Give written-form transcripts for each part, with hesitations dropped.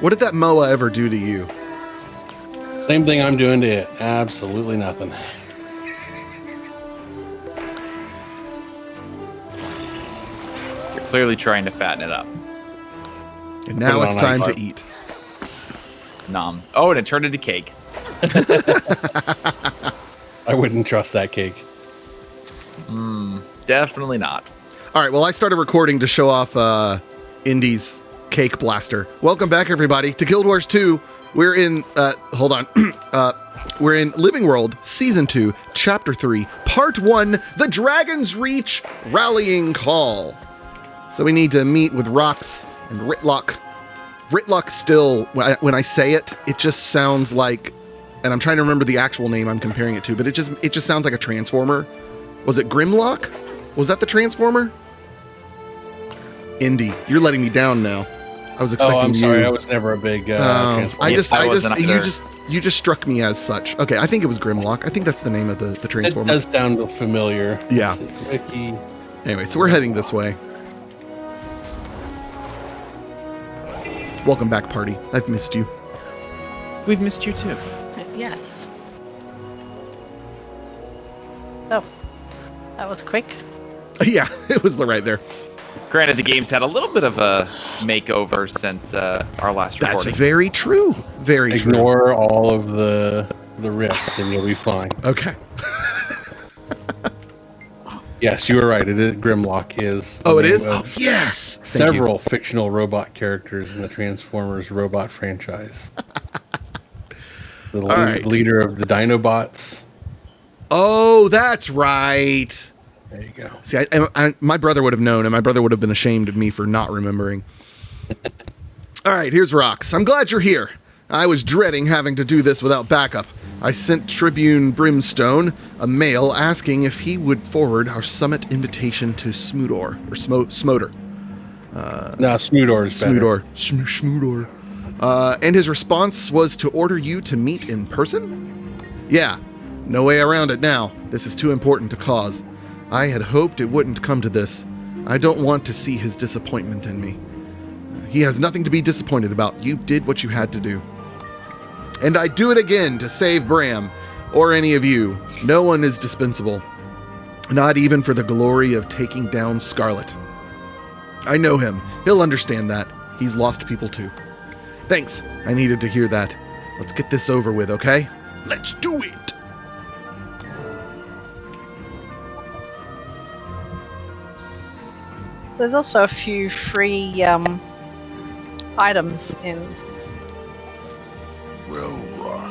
What did that Moa ever do to you? Same thing I'm doing to it. Absolutely nothing. You're clearly trying to fatten it up. And now it's time to eat. Nom. Oh, and it turned into cake. I wouldn't trust that cake. Definitely not. All right, well, I started recording to show off Indy's cake blaster. Welcome back, everybody, to Guild Wars 2. We're in, hold on. We're in Living World, Season 2, Chapter 3, Part 1, The Dragon's Reach Rallying Call. So we need to meet with Rox and Ritlock. Ritlock still, when I say it, it just sounds like, and I'm trying to remember the actual name I'm comparing it to, but it just sounds like a Transformer. Was it Grimlock? Was that the Transformer? Indy, you're letting me down now. I was expecting you. I'm sorry, I was never a big Transformer. You just struck me as such. Okay, I think it was Grimlock. I think that's the name of the Transformer. It does sound familiar. Yeah. Ricky. Anyway, so we're heading this way. Welcome back, party. I've missed you. We've missed you too. Yes. Oh, that was quick. Yeah, it was right there. Granted, the game's had a little bit of a makeover since our last recording. That's very true. Very true. Ignore all of the riffs and you'll be fine. Okay. Yes, you were right. It is Grimlock is. Oh, it is? Oh, yes. Several fictional robot characters in the Transformers robot franchise. The leader of the Dinobots. Oh, that's right. There you go. See, my brother would have known, and my brother would have been ashamed of me for not remembering. All right, here's Rox. I'm glad you're here. I was dreading having to do this without backup. I sent Tribune Brimstone a mail asking if he would forward our summit invitation to Smoodor, or Smoder. No, Smoodor is better. Smoodor. And his response was to order you to meet in person? Yeah, no way around it now. This is too important to cause. I had hoped it wouldn't come to this. I don't want to see his disappointment in me. He has nothing to be disappointed about. You did what you had to do. And I'd do it again to save Bram, or any of you. No one is dispensable. Not even for the glory of taking down Scarlet. I know him. He'll understand that. He's lost people too. Thanks. I needed to hear that. Let's get this over with, okay? Let's do it! There's also a few free items in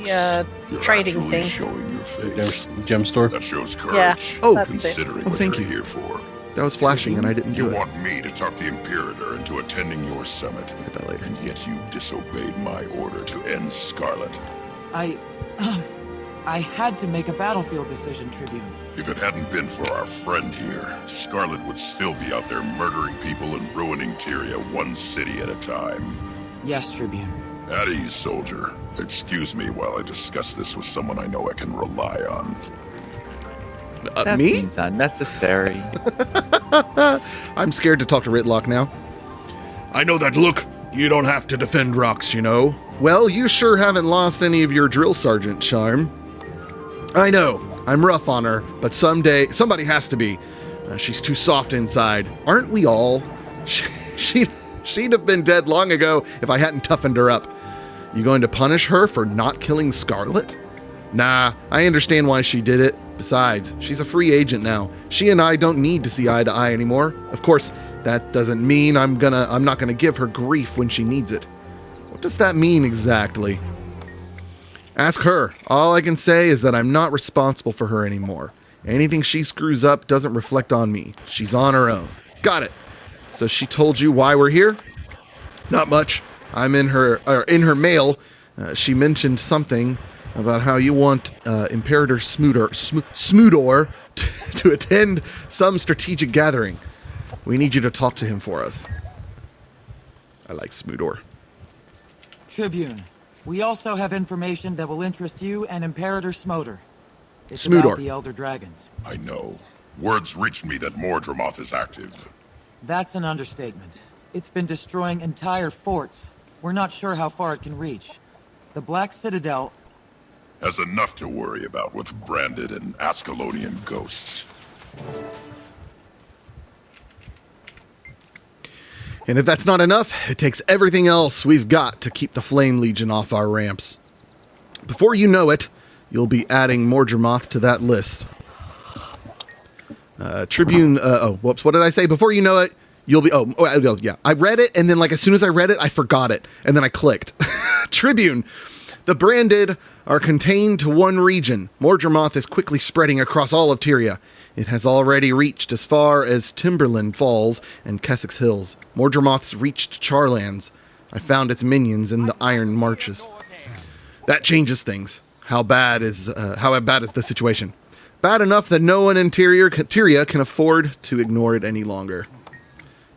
the trading thing. Showing your face. Gem store. That shows courage. Yeah, oh, considering oh, what thank you're you. here for. That was flashing and I didn't do You it. want me to talk the Imperator into attending your summit. Look at that later. And yet you disobeyed my order to end Scarlet. I had to make a battlefield decision, Tribune. If it hadn't been for our friend here, Scarlet would still be out there murdering people and ruining Tyria one city at a time. Yes, Tribune. At ease, soldier. Excuse me while I discuss this with someone I know I can rely on. That me? seems unnecessary. I'm scared to talk to Ritlock now. I know that look. You don't have to defend Rox, you know. Well, you sure haven't lost any of your drill sergeant charm. I know. I'm rough on her, but someday somebody has to be. She's too soft inside. Aren't we all? She'd have been dead long ago if I hadn't toughened her up. You going to punish her for not killing Scarlet? Nah, I understand why she did it. Besides, she's a free agent now. She and I don't need to see eye to eye anymore. Of course, that doesn't mean I'm not gonna give her grief when she needs it. What does that mean exactly? Ask her. All I can say is that I'm not responsible for her anymore. Anything she screws up doesn't reflect on me. She's on her own. Got it. So she told you why we're here? Not much. I'm in her mail. She mentioned something about how you want Imperator Smoodor to attend some strategic gathering. We need you to talk to him for us. I like Smoodor. Tribune, we also have information that will interest you and Imperator Smoder. It's Smoodor. about the Elder Dragons. I know. Words reached me that Mordramoth is active. That's an understatement. It's been destroying entire forts, we're not sure how far it can reach. The Black Citadel... Has enough to worry about with branded and Ascalonian ghosts. And if that's not enough, it takes everything else we've got to keep the Flame Legion off our ramps. Before you know it, you'll be adding Mordremoth to that list. Tribune, whoops, what did I say? Before you know it, you'll be, yeah. I read it, and then like as soon as I read it, I forgot it, and then I clicked. Tribune, the branded are contained to one region. Mordremoth is quickly spreading across all of Tyria. It has already reached as far as Timberland Falls and Kessex Hills. Mordremoth's reached Charlands. I found its minions in the Iron Marches. That changes things. How bad is the situation? Bad enough that no one in Tyria can afford to ignore it any longer.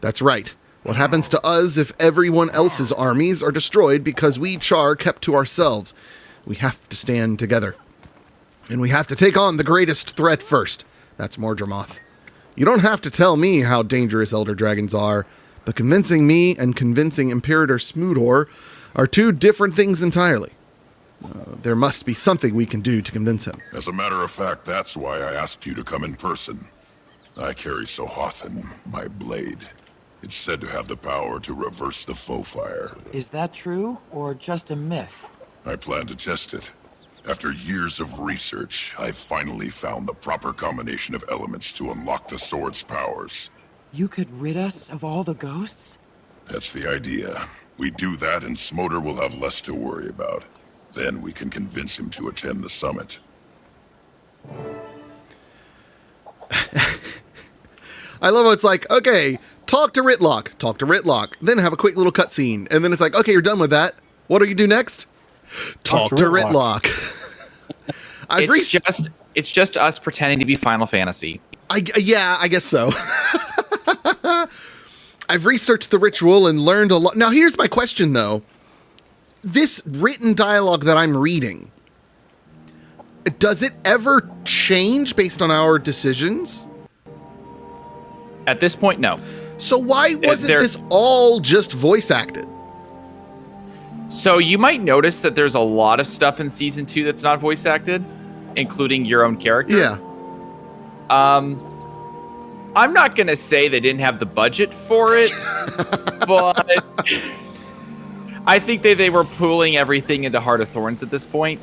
That's right. What happens to us if everyone else's armies are destroyed because we Char kept to ourselves? We have to stand together. And we have to take on the greatest threat first. That's Mordremoth. You don't have to tell me how dangerous Elder Dragons are, but convincing me and convincing Imperator Smudor are two different things entirely. There must be something we can do to convince him. As a matter of fact, that's why I asked you to come in person. I carry Sohathan, my blade. It's said to have the power to reverse the foe fire. Is that true, or just a myth? I plan to test it. After years of research, I've finally found the proper combination of elements to unlock the sword's powers. You could rid us of all the ghosts? That's the idea. We do that and Smoder will have less to worry about. Then we can convince him to attend the summit. I love how it's like, okay, talk to Ritlock, then have a quick little cutscene, and then it's like, okay, you're done with that. What do you do next? Talk to Ritlock. It's just us pretending to be Final Fantasy. I guess so. I've researched the ritual and learned a lot. Now, here's my question, though. This written dialogue that I'm reading, does it ever change based on our decisions? At this point, no. So why wasn't this all just voice acted? So you might notice that there's a lot of stuff in Season 2 that's not voice acted, including your own character. Yeah. I'm not going to say they didn't have the budget for it, but I think they were pulling everything into Heart of Thorns at this point.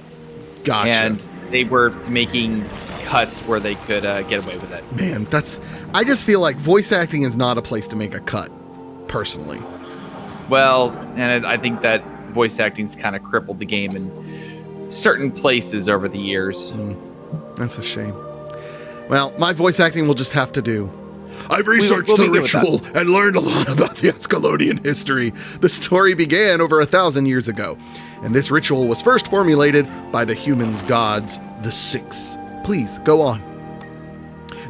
Gotcha. And they were making cuts where they could get away with it. Man, I just feel like voice acting is not a place to make a cut, personally. Well, and I think that voice acting's kind of crippled the game in certain places over the years. That's a shame. Well, my voice acting will just have to do. I've researched the ritual and learned a lot about the Ascalonian history. The story began over 1,000 years ago, and this ritual was first formulated by the humans' gods, the Six. Please, go on.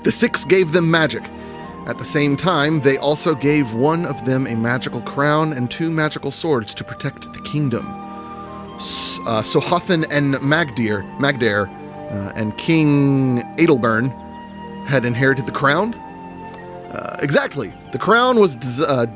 The Six gave them magic. At the same time, they also gave one of them a magical crown and 2 magical swords to protect the kingdom. Sohathan and Magdair and King Adelburn had inherited the crown. Exactly. The crown was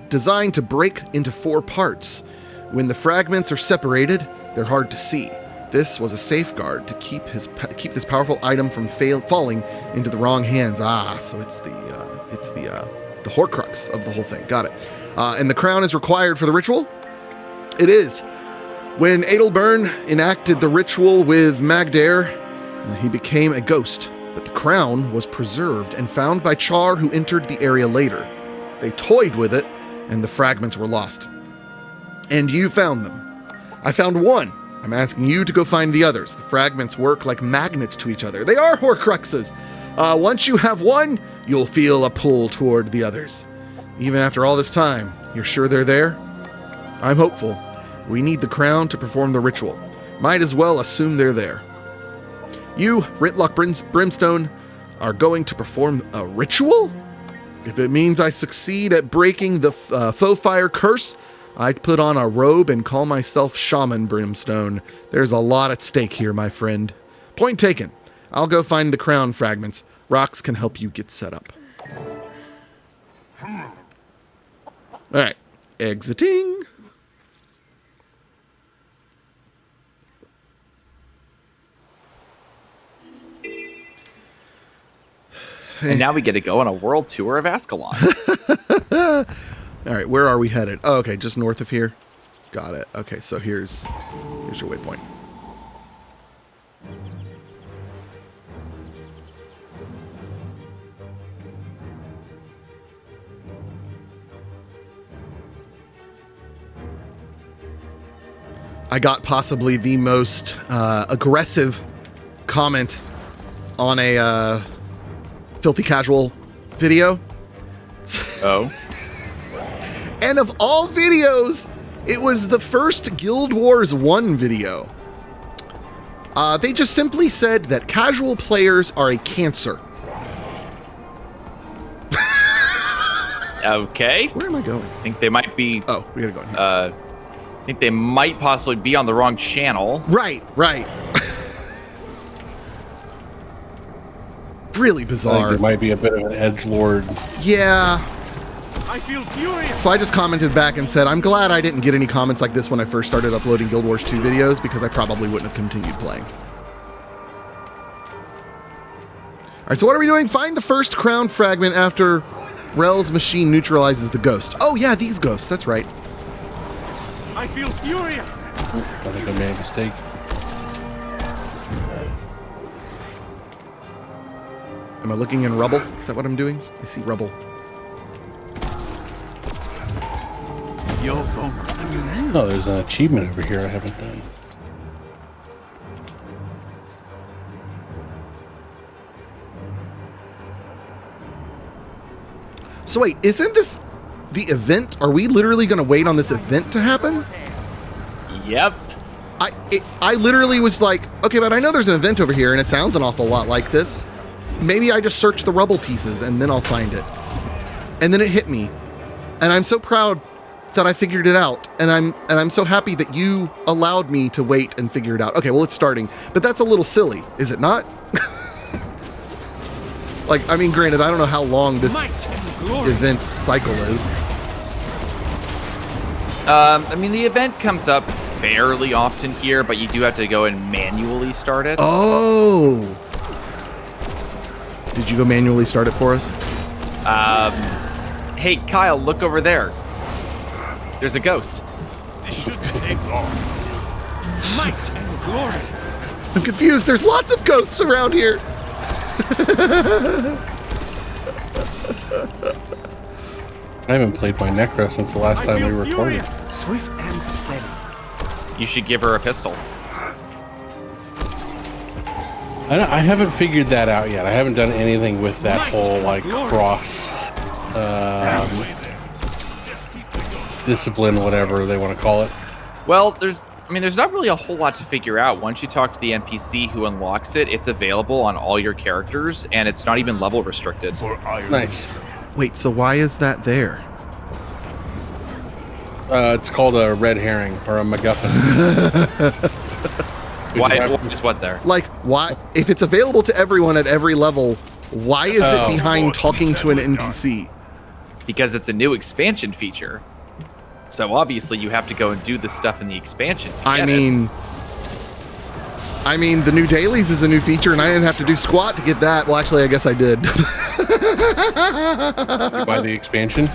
designed to break into 4 parts. When the fragments are separated, they're hard to see. This was a safeguard to keep this powerful item from falling into the wrong hands. So it's the Horcrux of the whole thing. Got it. And the crown is required for the ritual? It is. When Adelburn enacted the ritual with Magdair, he became a ghost. But the crown was preserved and found by Char who entered the area later. They toyed with it, and the fragments were lost. And you found them. I found one. I'm asking you to go find the others. The fragments work like magnets to each other. They are Horcruxes. Once you have one, you'll feel a pull toward the others. Even after all this time, you're sure they're there? I'm hopeful. We need the crown to perform the ritual. Might as well assume they're there. You, Ritlock Brimstone, are going to perform a ritual? If it means I succeed at breaking the faux fire curse, I'd put on a robe and call myself Shaman Brimstone. There's a lot at stake here, my friend. Point taken. I'll go find the crown fragments. Rox can help you get set up. All right. Exiting. And now we get to go on a world tour of Ascalon. All right, where are we headed? Oh, okay, just north of here. Got it. Okay, so here's your waypoint. I got possibly the most aggressive comment on a Filthy Casual video. Oh. And of all videos, it was the first Guild Wars 1 video. They just simply said that casual players are a cancer. Okay. Where am I going? I think they might be. Oh, we gotta go in here. I think they might possibly be on the wrong channel. Right. Really I think bizarre. there might be a bit of an edgelord. Yeah. I feel furious. So I just commented back and said, I'm glad I didn't get any comments like this when I first started uploading Guild Wars 2 videos, because I probably wouldn't have continued playing. Alright, so what are we doing? Find the first crown fragment after Rel's machine neutralizes the ghost. Oh yeah, these ghosts, that's right. I feel furious. I think I made a mistake. Am I looking in rubble? Is that what I'm doing? I see rubble. You're vulnerable. Oh, there's an achievement over here I haven't done. So wait, isn't this the event? Are we literally going to wait on this event to happen? Yep. I literally was like, okay, but I know there's an event over here, and it sounds an awful lot like this. Maybe I just search the rubble pieces, and then I'll find it. And then it hit me, and I'm so proud that I figured it out, and I'm so happy that you allowed me to wait and figure it out. Okay, well, it's starting, but that's a little silly, is it not? Like, I mean, granted, I don't know how long this event cycle is. I mean, the event comes up fairly often here, but you do have to go and manually start it. Oh! Did you go manually start it for us? Hey, Kyle, look over there. There's a ghost. This shouldn't take long. Might and glory. I'm confused. There's lots of ghosts around here. I haven't played my Necro since the last time we recorded. Swift and steady. You should give her a pistol. I haven't figured that out yet. I haven't done anything with that whole like cross discipline, whatever they want to call it. Well, there's not really a whole lot to figure out. Once you talk to the NPC who unlocks it, it's available on all your characters, and it's not even level restricted. Nice. Wait, so why is that there? It's called a red herring or a MacGuffin. Why is what there? Like, why? If it's available to everyone at every level, why is it behind talking to an NPC? Because it's a new expansion feature. So obviously you have to go and do the stuff in the expansion to get it. I mean, the new dailies is a new feature, and I didn't have to do squat to get that. Well, actually, I guess I did. You buy the expansion?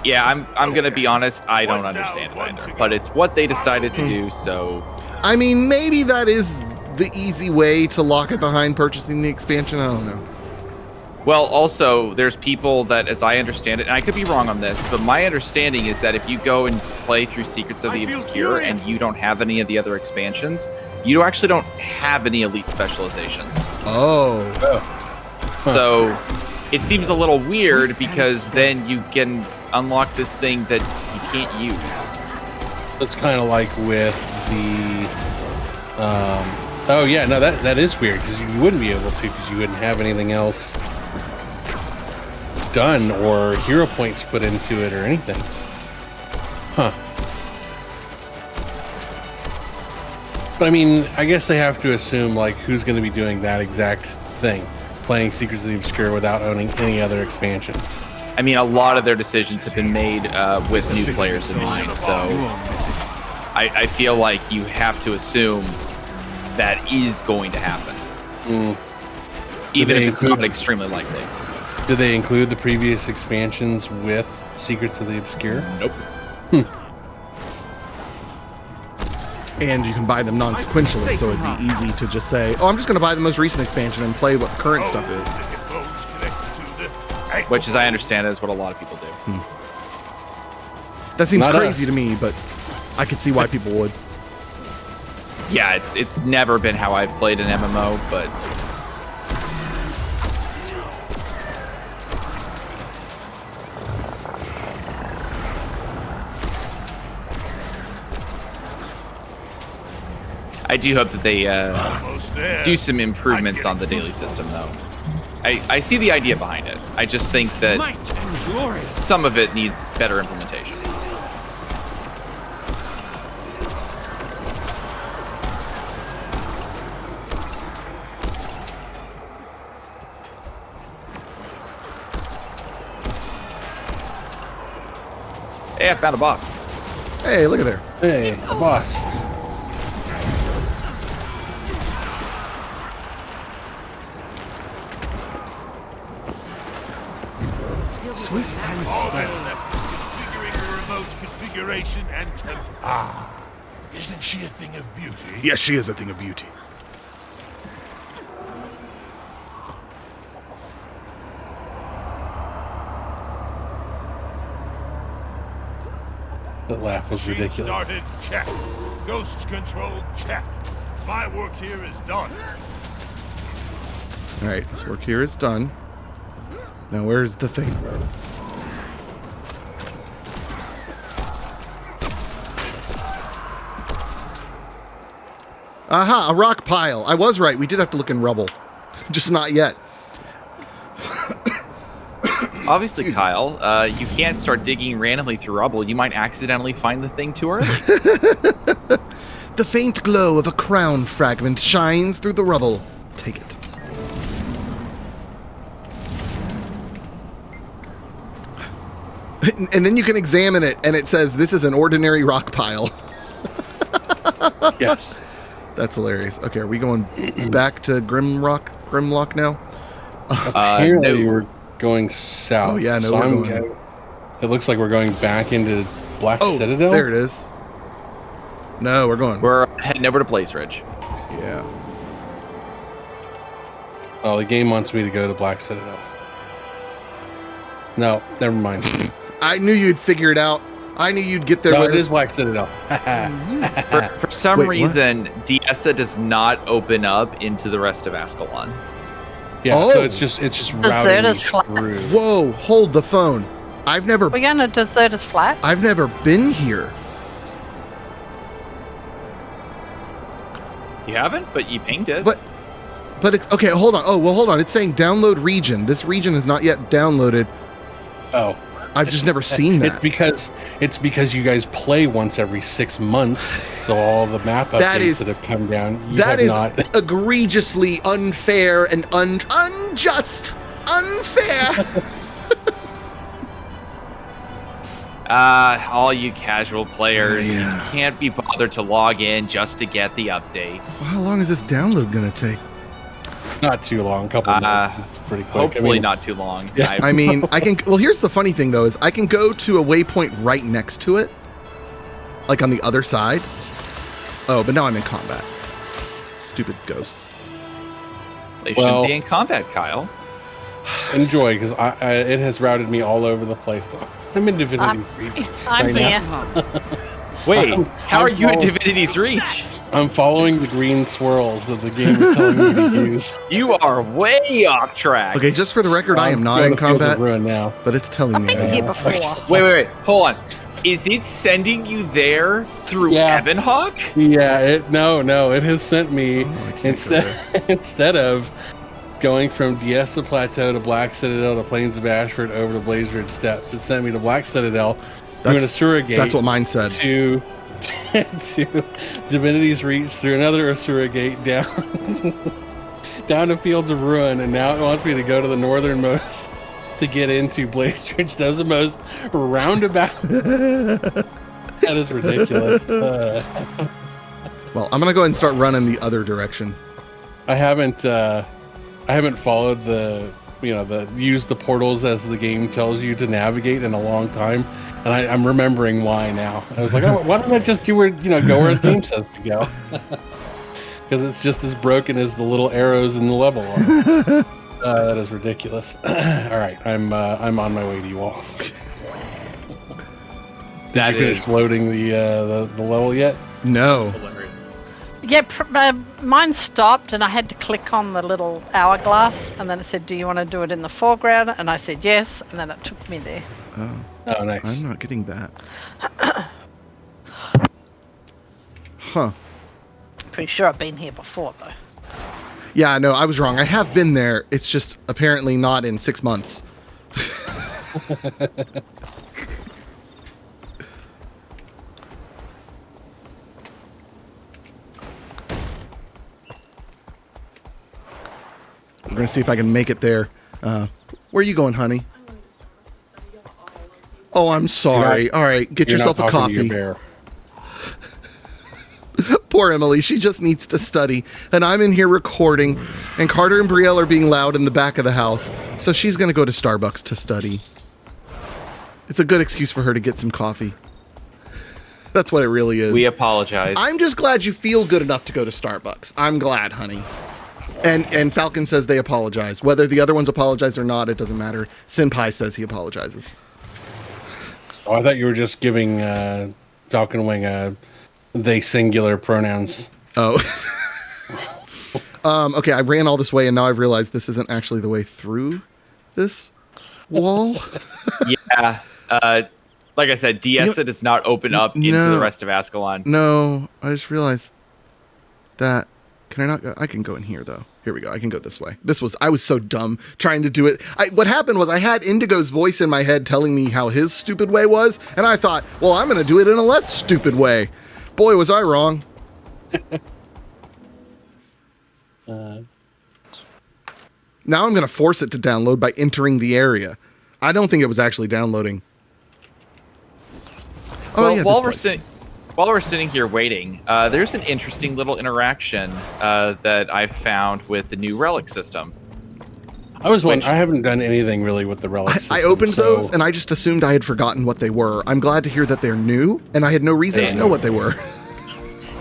Yeah, I'm gonna be honest, I don't understand it either. But it's what they decided to do, so... I mean, maybe that is the easy way to lock it behind purchasing the expansion. I don't know. Well, also, there's people that, as I understand it, and I could be wrong on this, but my understanding is that if you go and play through Secrets of the Obscure and you don't have any of the other expansions, you actually don't have any elite specializations. Oh. So it seems a little weird because then you can unlock this thing that you can't use. It's kind of like with the... oh, yeah, no, that is weird because you wouldn't be able to because you wouldn't have anything else done or hero points put into it or anything. Huh. But I mean, I guess they have to assume like who's going to be doing that exact thing, playing Secrets of the Obscure without owning any other expansions. I mean, a lot of their decisions have been made with new players in mind, so I feel like you have to assume that is going to happen. even if it's not extremely likely. Do they include the previous expansions with Secrets of the Obscure? Nope. And you can buy them non-sequentially, so it'd be easy to just say, oh, I'm just going to buy the most recent expansion and play what the current stuff is. Which, as I understand, is what a lot of people do. That seems Not crazy us. to me, but I could see why people would. Yeah, it's never been how I've played an MMO, but I do hope that they do some improvements on the daily system, though. I see the idea behind it. I just think that Might and glory. some of it needs better implementation. Hey, I found a boss. Hey, look at there. Hey, a boss. Swift and steady. Configuring the remote configuration and isn't she a thing of beauty? Yes, she is a thing of beauty. That laugh was Machine ridiculous. started, check. Ghosts controlled, check. My work here is done. All right, this work here is done. Now, where's the thing? Aha, a rock pile. I was right. We did have to look in rubble. Just not yet. Obviously, Kyle, you can't start digging randomly through rubble. You might accidentally find the thing too early. The faint glow of a crown fragment shines through the rubble. Take it. And then you can examine it, and it says, this is an ordinary rock pile. Yes. That's hilarious. Okay, are we going back to Grimlock now? Apparently no. we're going south. Oh, yeah, no, So we're I'm going- go- It looks like we're going back into Black Oh, Citadel. there it is. No, we're going. We're heading over to Blaze Ridge. Yeah. Oh, the game wants me to go to Black Citadel. No, never mind. I knew you'd figure it out. I knew you'd get there No, with it us. is Black Citadel. For some Wait, what? reason, Diessa does not open up into the rest of Ascalon. Yeah, Oh. so it's just routing me Deserter's flat. through. Whoa, hold the phone. I've never We're going to Deserter's Flat. I've never been here. You haven't, but you pinged it. But it's okay, hold on. Oh, well, hold on. It's saying download region. This region is not yet downloaded. Oh, I've just never seen that. It's because you guys play once every 6 months, so all the map updates That is- that have come down, you That have is not. egregiously unfair and unjust. Unfair. All you casual players, Yeah. you can't be bothered to log in just to get the updates. How long is this download gonna take? Not too long, couple of minutes. It's pretty quick. Hopefully I mean, not too long. Yeah. I mean, I can. Well, here's the funny thing though: is I can go to a waypoint right next to it, like on the other side. Oh, but now I'm in combat. Stupid ghosts. They shouldn't Well- be in combat, Kyle. Enjoy, because it has routed me all over the place. I'm in Divinity Reach. I'm right here. now. Wait, I'm- how are I'm you in following- Divinity's Reach? I'm following the green swirls that the game is telling me to use. You are way off track. Okay, just for the record, I am not going in to Fields of combat, Ruin now. but it's telling I've me. been I here am. before. Wait, hold on. Is it sending you there through Yeah. Evanhawk? Yeah, it has sent me Oh, I can't go instead of going from Diessa Plateau to Black Citadel to Plains of Ashford over to Blaze Ridge Steps. It sent me to Black Citadel through an Asura Gate. That's what mine said. to Divinity's Reach, through another Asura Gate down down to Fields of Ruin, and now it wants me to go to the northernmost to get into Blaze Ridge. That's the most roundabout. That is ridiculous. Well, I'm gonna go ahead and start running the other direction. I haven't I haven't followed the use the portals as the game tells you to navigate in a long time, and I'm remembering why now. I was like, oh, why don't I just go where the game says to go? Because it's just as broken as the little arrows in the level are. That is ridiculous. All right, I'm on my way to you all. Did you finish loading the level yet? No. Hilarious. Yeah, mine stopped and I had to click on the little hourglass and then it said, do you want to do it in the foreground? And I said yes, and then it took me there. Oh, nice. I'm not getting that. Huh. Pretty sure I've been here before though. Yeah, no, I was wrong. I have been there. It's just apparently not in 6 months. I'm going to see if I can make it there. Where are you going, honey? Oh, I'm sorry. All right, get yourself a coffee. Poor Emily, she just needs to study. And I'm in here recording, and Carter and Brielle are being loud in the back of the house. So she's going to go to Starbucks to study. It's a good excuse for her to get some coffee. That's what it really is. We apologize. I'm just glad you feel good enough to go to Starbucks. I'm glad, honey. And Falcon says they apologize. Whether the other ones apologize or not, it doesn't matter. Senpai says he apologizes. Oh, I thought you were just giving Falcon Wing they singular pronouns. Oh. Okay, I ran all this way, and now I've realized this isn't actually the way through this wall. Yeah. Like I said, Diessa does not open up into the rest of Ascalon. No, I just realized that. Can I not go? I can go in here, though. Here we go. I can go this way. I was so dumb trying to do it. What happened was I had Indigo's voice in my head telling me how his stupid way was, and I thought, well, I'm going to do it in a less stupid way. Boy, was I wrong. Now I'm going to force it to download by entering the area. I don't think it was actually downloading. Oh, well, yeah, while we're sitting here waiting, there's an interesting little interaction that I found with the new relic system. I was wondering. I haven't done anything really with the relic system. I opened those, and I just assumed I had forgotten what they were. I'm glad to hear that they're new, and I had no reason to know what they were.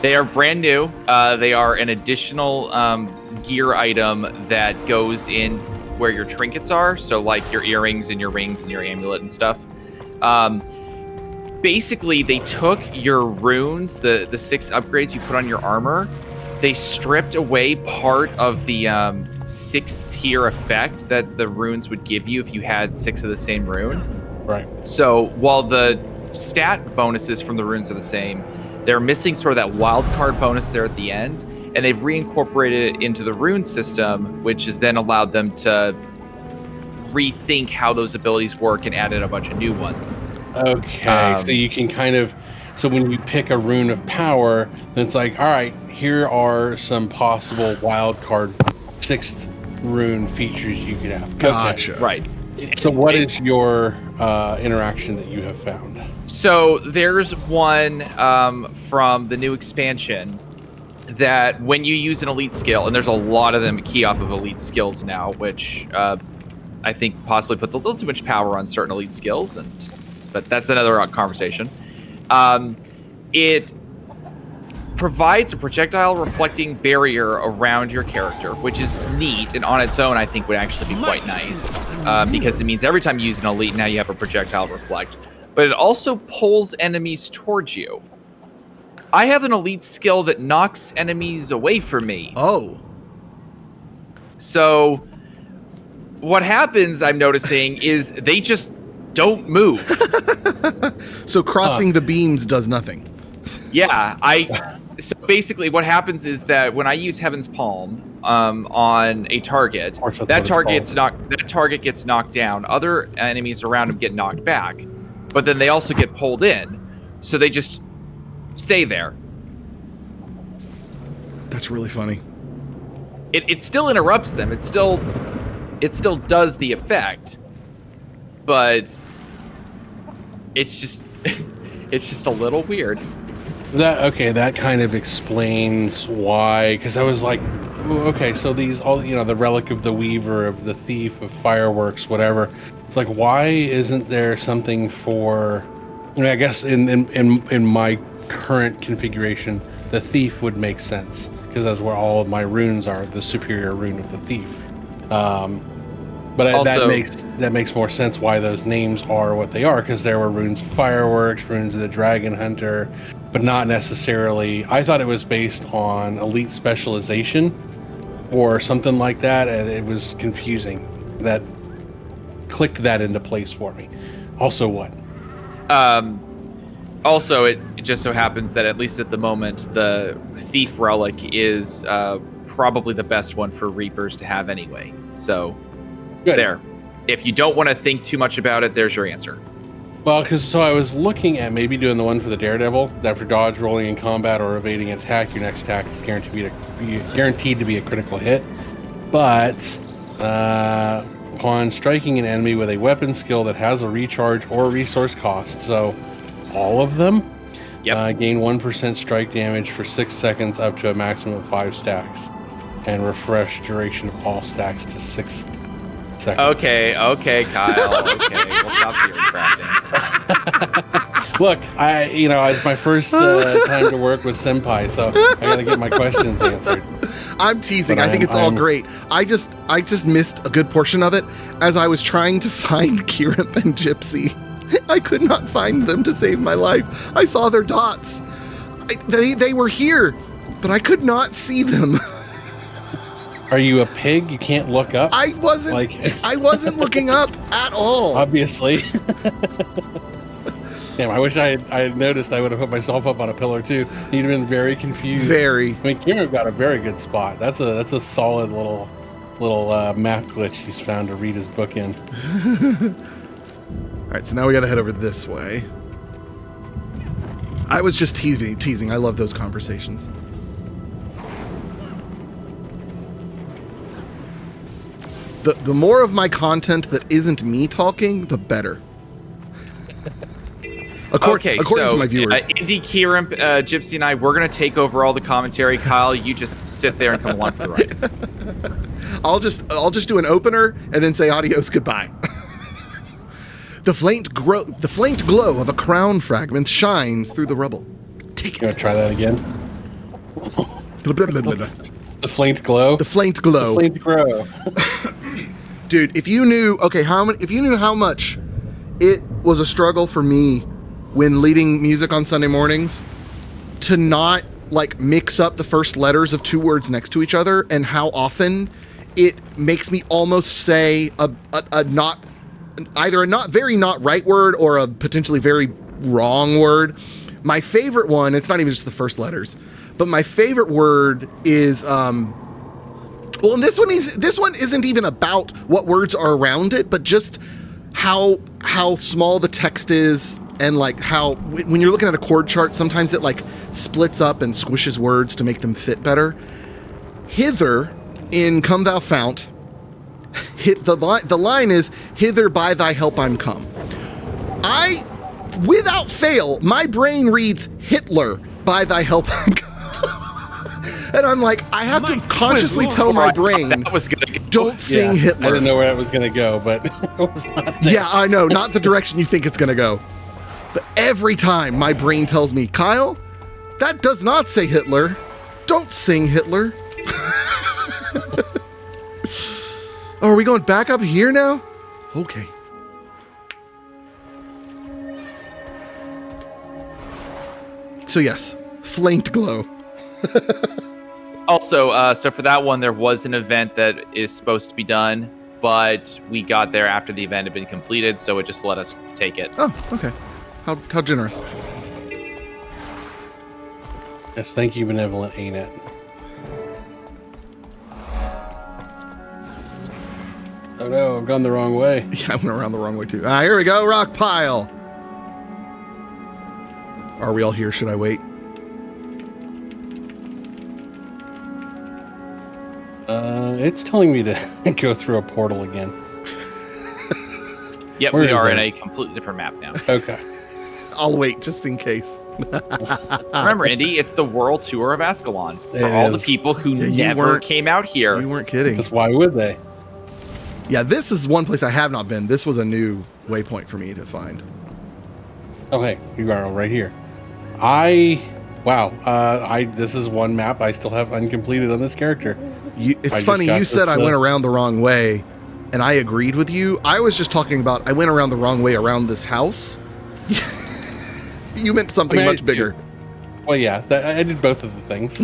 They are brand new. They are an additional gear item that goes in where your trinkets are. So like your earrings and your rings and your amulet and stuff. Basically, they took your runes, the 6 upgrades you put on your armor. They stripped away part of the 6th tier effect that the runes would give you if you had 6 of the same rune. Right. So while the stat bonuses from the runes are the same, they're missing sort of that wild card bonus there at the end, and they've reincorporated it into the rune system, which has then allowed them to rethink how those abilities work and added a bunch of new ones. Okay, so you can so when you pick a rune of power, then it's like, all right, here are some possible wild card 6th rune features you could have. Gotcha. Okay. Right. So what is your interaction that you have found? So there's one from the new expansion that when you use an elite skill, and there's a lot of them key off of elite skills now, which I think possibly puts a little too much power on certain elite skills, but that's another conversation. It provides a projectile reflecting barrier around your character, which is neat, and on its own I think would actually be quite nice, because it means every time you use an elite, now you have a projectile reflect. But it also pulls enemies towards you. I have an elite skill that knocks enemies away from me. Oh. So what happens, I'm noticing, is they just don't move. So crossing the beams does nothing. Yeah, so basically what happens is that when I use Heaven's Palm on a target, that target gets knocked down. Other enemies around him get knocked back, but then they also get pulled in, so they just stay there. That's really funny. It still interrupts them. It still does the effect, but it's just a little weird. That kind of explains why, because I was like, okay, so these all the relic of the weaver, of the thief, of fireworks, whatever. It's like, why isn't there something for? I guess in my current configuration, the thief would make sense because that's where all of my runes are. The superior rune of the thief. But Also, that makes more sense why those names are what they are, because there were runes of fireworks, runes of the dragon hunter, but not necessarily. I thought it was based on elite specialization or something like that, and it was confusing. That clicked that into place for me. Also, what? Also, it just so happens that at least at the moment, the thief relic is probably the best one for Reapers to have anyway. So. Good. There. If you don't want to think too much about it, there's your answer. Well, so I was looking at maybe doing the one for the Daredevil, that for dodge, rolling in combat, or evading an attack, your next attack is guaranteed to be a critical hit. But upon striking an enemy with a weapon skill that has a recharge or resource cost, so all of them, gain 1% strike damage for 6 seconds up to a maximum of 5 stacks, and refresh duration of all stacks to 6 seconds. Okay, Kyle. Okay, we'll stop theory crafting. Look, it's my first time to work with Senpai, so I gotta get my questions answered. I'm teasing. I think it's all great. I just missed a good portion of it as I was trying to find Kirip and Gypsy. I could not find them to save my life. I saw their dots. They were here, but I could not see them. Are you a pig? You can't look up? I wasn't looking up at all. Obviously. Damn, I wish I had noticed. I would have put myself up on a pillar too. You'd have been very confused. Very. I mean, Kieran got a very good spot. That's a solid little map glitch he's found to read his book in. All right, so now we got to head over this way. I was just teasing. I love those conversations. The more of my content that isn't me talking, the better. According to my viewers. Indy, Kieran, Gypsy, and I, we're going to take over all the commentary. Kyle, you just sit there and come along for the ride. I'll just do an opener and then say adios, goodbye. The flanked glow of a crown fragment shines through the rubble. Take it. You want to try that again? The flanked glow? The flanked glow. The flanked glow. Dude, if you knew how much it was a struggle for me when leading music on Sunday mornings to not mix up the first letters of two words next to each other, and how often it makes me almost say either a not right word or a potentially very wrong word. My favorite one, it's not even just the first letters, but my favorite word is and this one isn't even about what words are around it, but just how small the text is, and how when you're looking at a chord chart, sometimes it splits up and squishes words to make them fit better. Hither in Come Thou Fount, the line is, hither by thy help I'm come. Without fail, my brain reads Hitler by thy help I'm come. And I'm like, I have to consciously tell my brain, don't sing Hitler. I didn't know where that was going to go, but it was not there. Yeah, I know, not the direction you think it's going to go. But every time my brain tells me, Kyle, that does not say Hitler. Don't sing Hitler. Oh, are we going back up here now? Okay. So yes, flanked glow. Also, so for that one, there was an event that is supposed to be done, but we got there after the event had been completed, so it just let us take it. Oh, okay. How generous. Yes, thank you, benevolent ANET. Oh no, I've gone the wrong way. Yeah, I went around the wrong way too. Here we go, rock pile. Are we all here? Should I wait? It's telling me to go through a portal again. Yep, we are in a completely different map now. Okay. I'll wait just in case. Remember, Indy, it's the world tour of Ascalon for all the people who never came out here. You weren't kidding. Because why would they? Yeah, this is one place I have not been. This was a new waypoint for me to find. Oh, hey, you are right here. This is one map I still have uncompleted on this character. It's funny, you said I went around the wrong way, and I agreed with you. I was just talking about I went around the wrong way around this house. You meant something much bigger. Well, yeah, I did both of the things.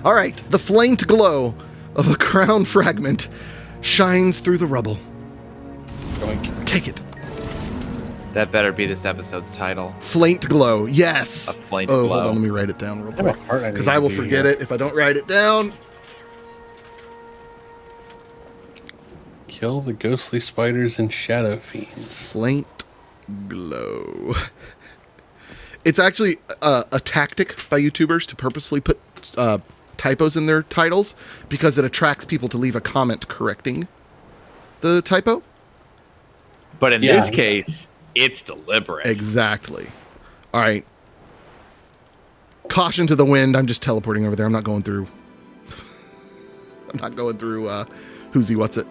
All right, the faint glow of a crown fragment shines through the rubble. Yoink. Take it. That better be this episode's title. Faint glow, yes. A faint glow. glow. Hold on, let me write it down real I have a quick. heart I Because need I to will do forget here. it if I don't write it down. Kill the ghostly spiders and shadow fiends. Faint glow. It's actually a tactic by YouTubers to purposefully put typos in their titles because it attracts people to leave a comment correcting the typo. But in this case, it's deliberate. Exactly. All right. Caution to the wind. I'm just teleporting over there. I'm not going through. Who's he? What's it?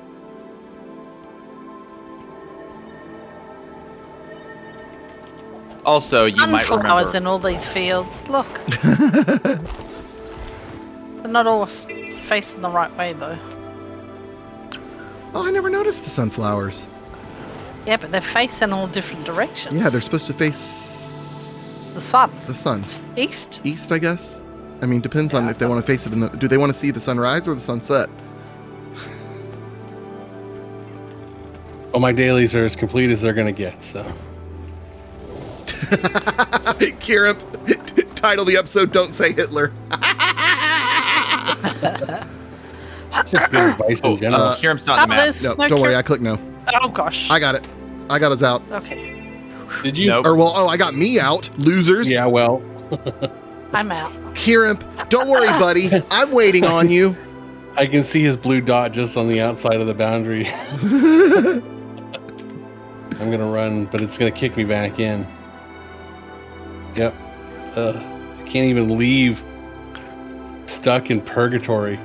Also, you might Sunflowers remember. in all these fields. Look. They're not all facing the right way, though. Oh, I never noticed the sunflowers. Yeah, but they're facing all different directions. Yeah, they're supposed to face The sun. the sun. East. East, I guess. I mean, depends on if they want to face it in the. Do they want to see the sunrise or the sunset? Well, my dailies are as complete as they're going to get, so. Kieran, title the episode, Don't Say Hitler. Just good advice in general. Kiram's not in the map. There's No, don't worry, cure- I click no. Oh, gosh. I got it. I got us out. Okay. Did you? Nope. Or, well, I got me out. Losers. Yeah, well, I'm out. Kieran, don't worry, buddy. I'm waiting on you. I can see his blue dot just on the outside of the boundary. I'm going to run, but it's going to kick me back in. Yep. I can't even leave. Stuck in purgatory.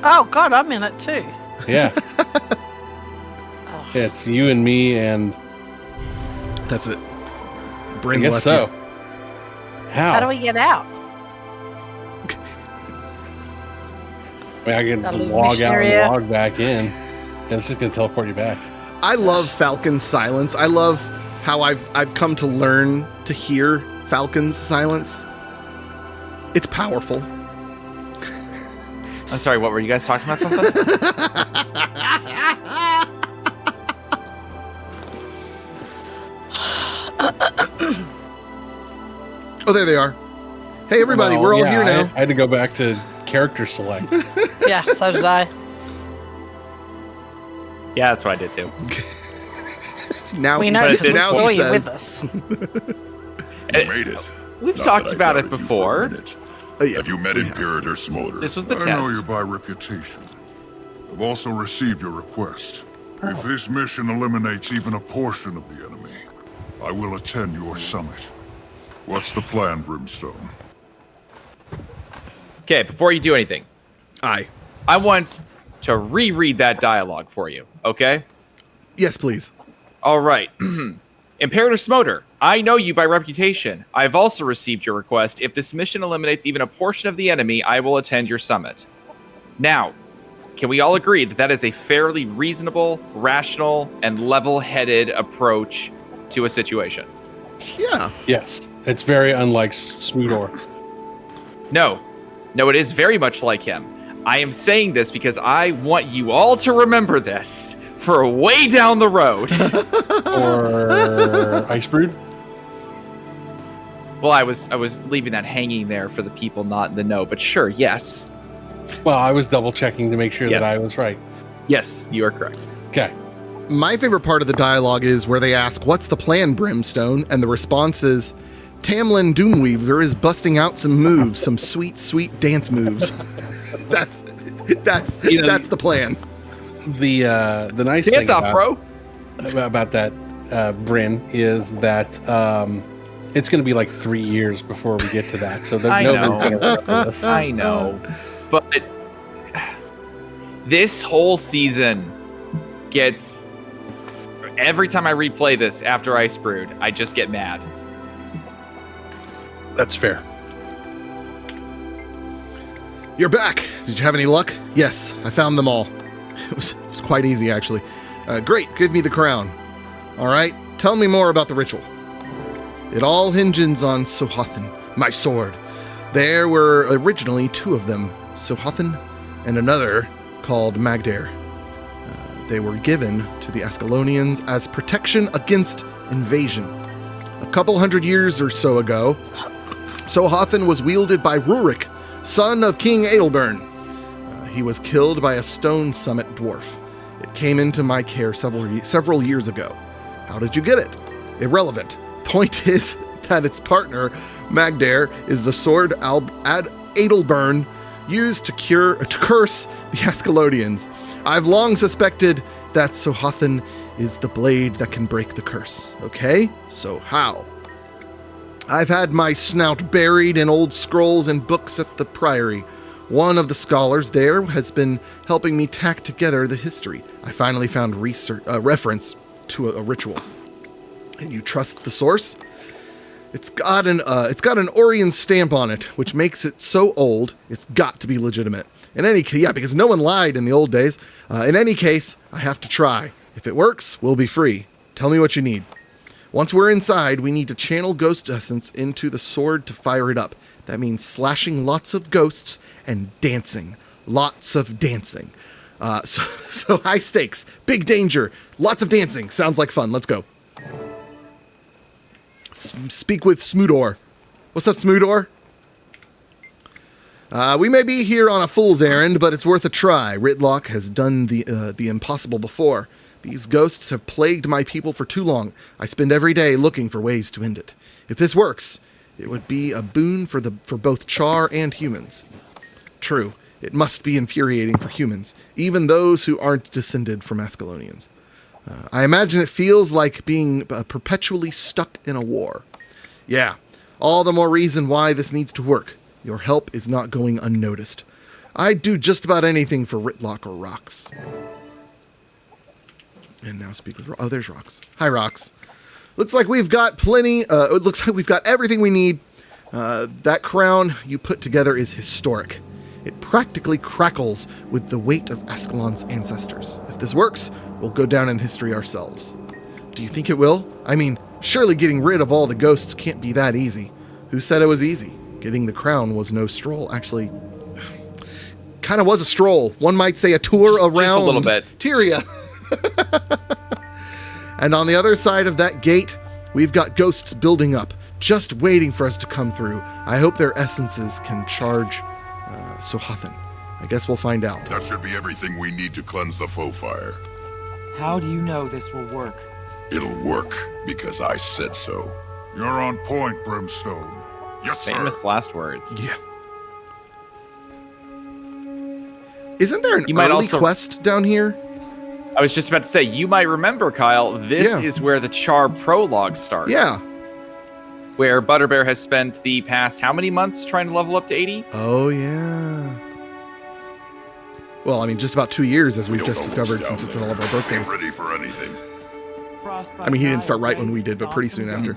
Oh, God, I'm in it, too. Yeah. Oh. Yeah, it's you and me and That's it. I Brain guess left so. you. How? How do we get out? I mean, I can That little log mission out area. and log back in. And it's just going to teleport you back. I love Falcon's silence. I love how I've come to learn to hear Falcon's silence. It's powerful. I'm sorry, what were you guys talking about? Something? Oh, there they are. Hey, everybody, we're all yeah, here now. I had to go back to character select. Yeah, so did I. Yeah, that's what I did too. Now, We know But because we now saw he you with says, us. You made it. We've Not talked that I about it doubted you for a before. minute. oh, yeah. Have you met Imperator Smolder? This was the I know test. you by reputation. I've also received your request. If this mission eliminates even a portion of the enemy, I will attend your summit. What's the plan, Brimstone? Okay, before you do anything, Aye. I want to reread that dialogue for you, okay? Yes, please. All right. Imperator Smoter, I know you by reputation. I've also received your request. If this mission eliminates even a portion of the enemy, I will attend your summit. Now, can we all agree that that is a fairly reasonable, rational, and level-headed approach to a situation? Yeah. Yes. It's very unlike Smoodor. No. No, it is very much like him. I am saying this because I want you all to remember this for way down the road. Or Ice Brood. Well, I was leaving that hanging there for the people not in the know, but sure, yes. Well, I was double checking to make sure Yes. that I was right. Yes, you are correct. Okay. My favorite part of the dialogue is where they ask, "What's the plan, Brimstone?" And the response is, "Tamlin Doomweaver is busting out some moves, some sweet, sweet dance moves." that's You know, that's the plan. The nice Dance thing off, bro. about that Bryn, is that it's going to be like 3 years before we get to that. So there's I no know. reason to rush this. I know, but this whole season gets. Every time I replay this after Ice Brood, I just get mad. That's fair. You're back. Did you have any luck? Yes, I found them all. It was quite easy, actually. Great, give me the crown. All right, tell me more about the ritual. It all hinges on Sohathan, my sword. There were originally 2 of them, Sohathan and another called Magdair. They were given to the Ascalonians as protection against invasion. A couple hundred years or so ago, Sohathan was wielded by Rurik, son of King Adelburn. He was killed by a stone summit dwarf. It came into my care several years ago. How did you get it? Irrelevant. Point is that its partner, Magdair, is the sword Adelburn used to curse the Ascalonians. I've long suspected that Sohathan is the blade that can break the curse. Okay, so how? I've had my snout buried in old scrolls and books at the Priory. One of the scholars there has been helping me tack together the history. I finally found reference to a ritual. And you trust the source? It's got an Orion stamp on it, which makes it so old, it's got to be legitimate. Because no one lied in the old days. In any case, I have to try. If it works, we'll be free. Tell me what you need. Once we're inside, we need to channel ghost essence into the sword to fire it up. That means slashing lots of ghosts and dancing. Lots of dancing. So high stakes, big danger, lots of dancing. Sounds like fun. Let's go. Speak with Smoodor. What's up, Smoodor? We may be here on a fool's errand, but it's worth a try. Ritlock has done the impossible before. These ghosts have plagued my people for too long. I spend every day looking for ways to end it. If this works, it would be a boon for both Char and humans. True, it must be infuriating for humans, even those who aren't descended from Ascalonians. I imagine it feels like being perpetually stuck in a war. Yeah, all the more reason why this needs to work. Your help is not going unnoticed. I'd do just about anything for Ritlock or Rox. And now speak with... Oh, there's Rox. Hi, Rox. Looks like we've got plenty... it looks like we've got everything we need. That crown you put together is historic. It practically crackles with the weight of Ascalon's ancestors. If this works, we'll go down in history ourselves. Do you think it will? I mean, surely getting rid of all the ghosts can't be that easy. Who said it was easy? Getting the crown was no stroll. Actually, kind of was a stroll. One might say a tour around just a little bit. Tyria. And on the other side of that gate, we've got ghosts building up, just waiting for us to come through. I hope their essences can charge Sohathan. I guess we'll find out. That should be everything we need to cleanse the foe fire. How do you know this will work? It'll work because I said so. You're on point, Brimstone. Yes, sir. Famous last words. Yeah. Isn't there an early quest down here? I was just about to say, you might remember, Kyle, this is where the Char prologue starts. Yeah. Where Butterbear has spent the past how many months trying to level up to 80? Oh, yeah. Well, I mean, just about 2 years, as we've just discovered, since it's all of our birthdays. Ready for anything. I mean, he didn't start right when we did, but pretty soon after.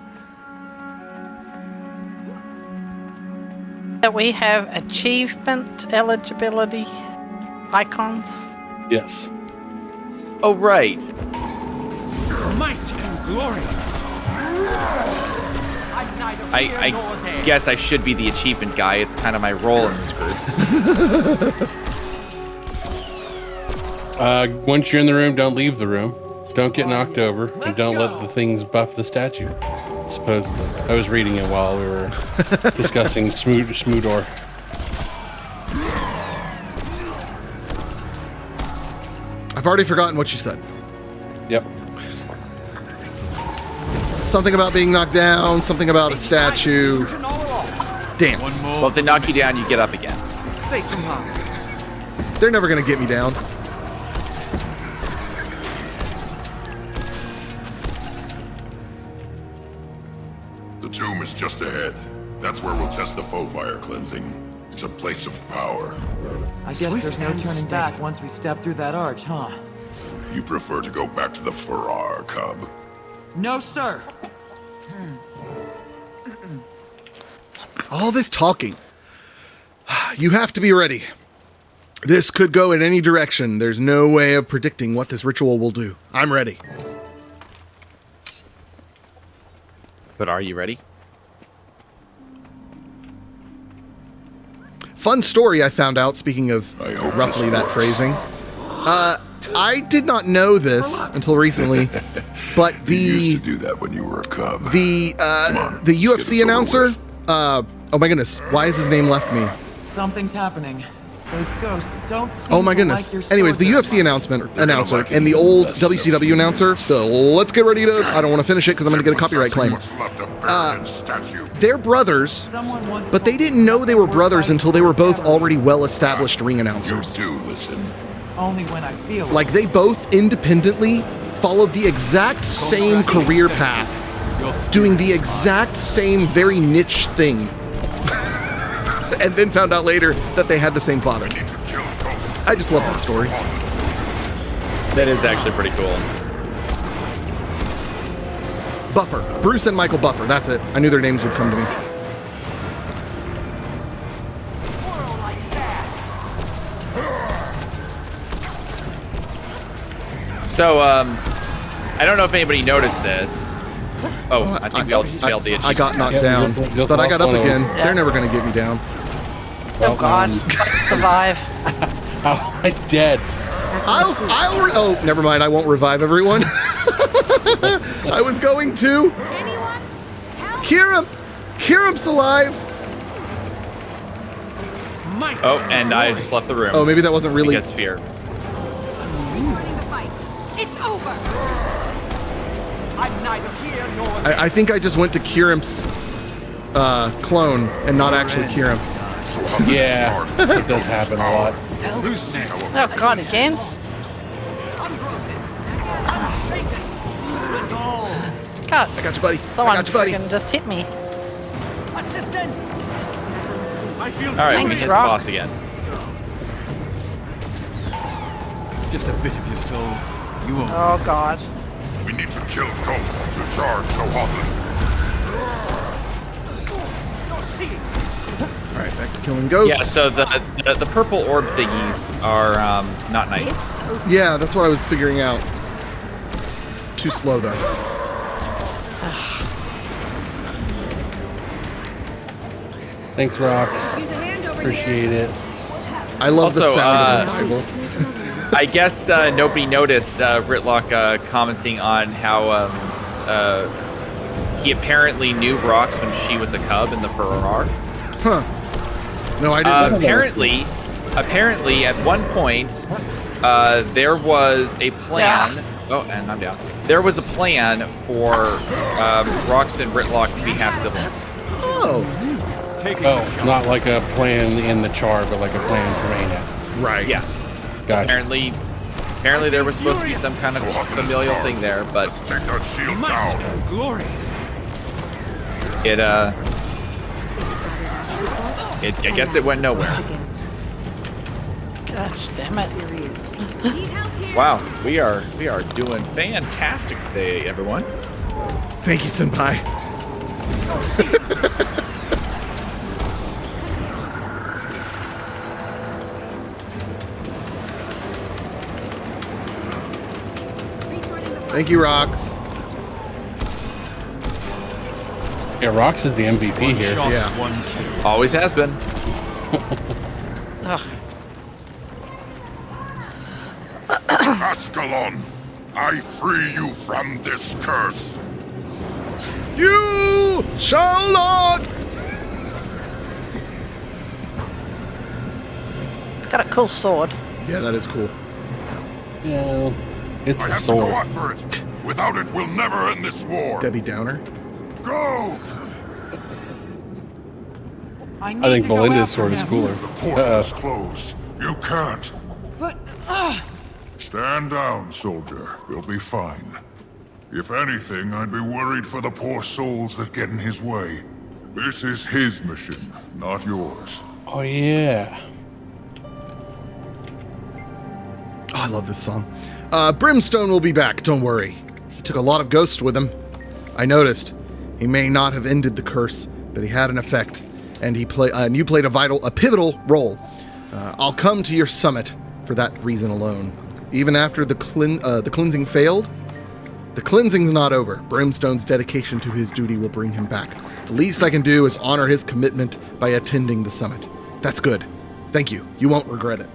That we have achievement eligibility icons. Yes. Oh, right. Might and glory. I guess I should be the achievement guy. It's kind of my role in this group. Once you're in the room, don't leave the room. Don't get knocked over, and don't let the things buff the statue. Supposedly. I was reading it while we were discussing Smoodor. I've already forgotten what you said. Yep. Something about being knocked down, something about a statue. Dance. Well, if they knock you down, you get up again. Safe from harm. They're never going to get me down. just ahead. That's where we'll test the foe fire cleansing. It's a place of power. I guess there's no turning back once we step through that arch, huh? You prefer to go back to the Farrar, cub? No, sir. All this talking. You have to be ready. This could go in any direction. There's no way of predicting what this ritual will do. I'm ready. But are you ready? Fun story I found out, speaking of I hope roughly this that works. phrasing. I did not know this until recently, but You the used to do that when you were a cub. the on, the let's get UFC this over announcer, with. oh my goodness, why has his name left me? Something's happening. Those ghosts don't seem Oh my to goodness. like your Anyways, the sword UFC that announcer like it and the even old less WCW than announcer, the let's get ready to, I don't want to finish it because I'm going to get a copyright claim. What's left of Baron's statue. They're brothers, Someone once but they told didn't me know they were we're brothers fighting until they were for his both memory. already well-established ring You announcers. do listen. Only when I feel Like they both independently followed the exact same career path, doing the exact same very niche thing. And then found out later that they had the same father. Need to kill Ghost. I just love that story. That is actually pretty cool. Buffer. Bruce and Michael Buffer. That's it. I knew their names would come to me. So, I don't know if anybody noticed this. Oh, I think we all just failed the I got knocked Yeah, down, just but I got lost up one of again. them. They're never going to get me down. Oh God, survive. Oh, I'm dead. Oh, never mind. I won't revive everyone. I was going to. Kieran's alive. Oh, and I just left the room. Oh, maybe that wasn't really. Because fear. It's over. I'm neither here nor I think I just went to Kieran's clone and not actually Kieran. Yeah, it does happen a lot. Oh God, again? God, I got you, buddy. someone I got you, buddy. freaking just hit me. assistance. I feel All right, we Thanks, can hit the Rock. boss again. Just a bit of your soul. You won't. Oh God. We need to kill Ghost to charge so often. All right, back to killing ghosts. Yeah, so the purple orb thingies are not nice. Yeah, that's what I was figuring out. Too slow though. Thanks, Rocks. Appreciate it. I love the Also, sound of revival. I guess nobody noticed Ritlock commenting on how he apparently knew Rox when she was a cub in the Farrar. Huh. No, I didn't. Apparently, at one point, there was a plan. Oh, and I'm down. There was a plan for Rox and Ritlock to be half siblings. Oh, Oh, not like a plan in the char, but like a plan for Aina. right. Yeah. Gotcha. Apparently, there was supposed to be some kind of familial thing there, but Take that shield down. Glory. I guess it went nowhere. Gosh damn it. Wow, we are doing fantastic today, everyone. Thank you, Senpai. Thank you, Rox. Yeah, Rocks is the MVP here. Yeah. One kill. Always has been. Ugh. Ascalon, I free you from this curse. You shall not. Got a cool sword. Yeah, that is cool. Yeah, it's I a have to go sword. after it. Without it, we'll never end this war. Debbie Downer. Go! I I think need to go Belinda's after sword is him. cooler. The portal is closed. You can't. But, Stand down, soldier. You'll be fine. If anything, I'd be worried for the poor souls that get in his way. This is his mission, not yours. Oh yeah. Oh, I love this song. Brimstone will be back, don't worry. He took a lot of ghosts with him. I noticed. He may not have ended the curse, but he had an effect, and you played a pivotal role. I'll come to your summit for that reason alone. Even after the cleansing failed, the cleansing's not over. Brimstone's dedication to his duty will bring him back. The least I can do is honor his commitment by attending the summit. That's good. Thank you. You won't regret it.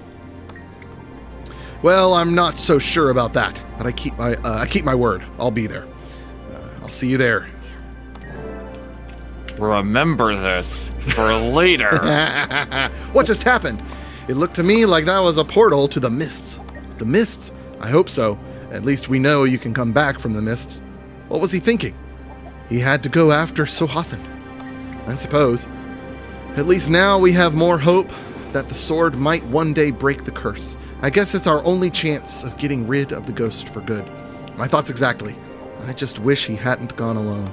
Well, I'm not so sure about that, but I keep my word. I'll be there. I'll see you there. Remember this for later. What just happened? It looked to me like that was a portal to the mists. The mists? I hope so. At least we know you can come back from the mists. What was he thinking? He had to go after Sohathan. I suppose. At least now we have more hope that the sword might one day break the curse. I guess it's our only chance of getting rid of the ghost for good. My thoughts exactly. I just wish he hadn't gone alone.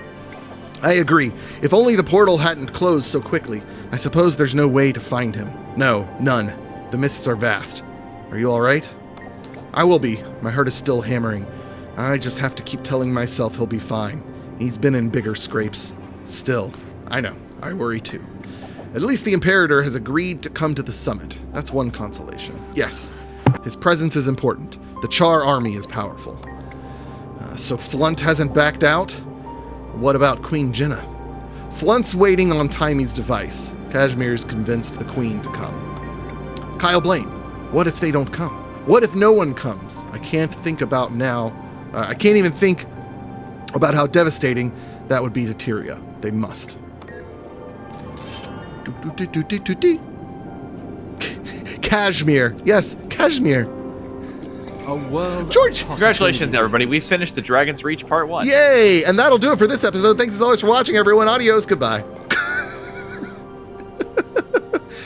I agree. If only the portal hadn't closed so quickly. I suppose there's no way to find him. No, none. The mists are vast. Are you all right? I will be. My heart is still hammering. I just have to keep telling myself he'll be fine. He's been in bigger scrapes. Still, I know. I worry too. At least the Imperator has agreed to come to the summit. That's one consolation. Yes, his presence is important. The Char army is powerful. So Flunt hasn't backed out? What about Queen Jenna? Flunt's waiting on Timy's device. Kashmir's convinced the Queen to come. Kyle Blaine, what if they don't come? What if no one comes? I can't think about now. I can't even think about how devastating that would be to Tyria. They must. Kashmir. Yes, Kashmir. A world. George! Congratulations, everybody. We finished the Dragon's Reach Part 1. Yay! And that'll do it for this episode. Thanks as always for watching, everyone. Adios. Goodbye.